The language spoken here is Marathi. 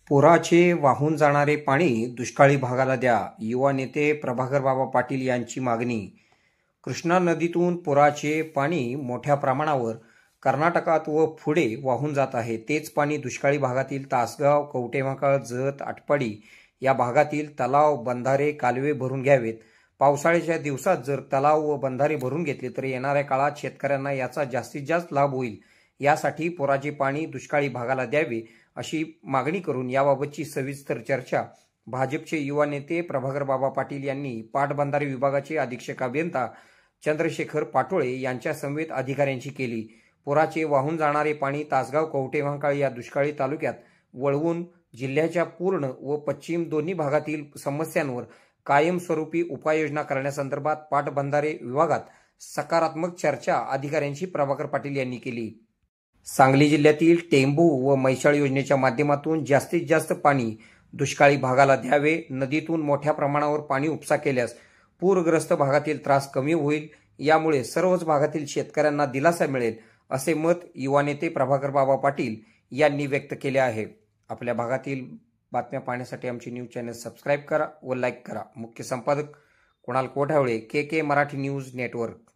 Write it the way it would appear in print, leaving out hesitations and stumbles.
पुराचे वाहून जाणारे पाणी दुष्काळी भागाला द्या, युवा नेते प्रभाकर बाबा पाटील यांची मागणी. कृष्णा नदीतून पुराचे पाणी मोठ्या प्रमाणावर कर्नाटकात व पुढे वाहून जात आहे. तेच पाणी दुष्काळी भागातील तासगाव, कवटेमहाकाळ, जत, आटपाडी या भागातील तलाव, बंधारे, कालवे भरून घ्यावेत. पावसाळ्याच्या दिवसात जर तलाव व बंधारे भरून घेतले तर येणाऱ्या काळात शेतकऱ्यांना याचा जास्तीत जास्त लाभ होईल. यासाठी पुराचे पाणी दुष्काळी भागाला द्यावे अशी मागणी करून याबाबतची सविस्तर चर्चा भाजपचे युवा नेते प्रभाकर बाबा पाटील यांनी पाटबंधारे विभागाचे अधीक्षक अभियंता चंद्रशेखर पाटोळे यांच्या समवेत अधिकाऱ्यांची केली. पुराचे वाहून जाणारे पाणी तासगाव, कवटेमहाकाळ या दुष्काळी तालुक्यात वळवून जिल्ह्याच्या पूर्ण व पश्चिम दोन्ही भागातील समस्यांवर कायमस्वरूपी उपाययोजना करण्यासंदर्भात पाटबंधारे विभागात सकारात्मक चर्चा अधिकाऱ्यांशी प्रभाकर पाटील यांनी केली. सांगली जिल्ह्यातील टेंभू व म्हैसाळ योजनेच्या माध्यमातून जास्तीत जास्त पाणी दुष्काळी भागाला द्यावे. नदीतून मोठ्या प्रमाणावर पाणी उपसा केल्यास पूरग्रस्त भागातील त्रास कमी होईल. यामुळे सर्वच भागातील शेतकऱ्यांना दिलासा मिळेल, असे मत युवा नेते प्रभाकर बाबा पाटील यांनी व्यक्त केले आहे. आपल्या भागातील बातम्या पाहण्यासाठी आमचे न्यूज चॅनल सबस्क्राईब करा व लाईक करा. मुख्य संपादक कुणाल कोठावळे, के मराठी न्यूज नेटवर्क.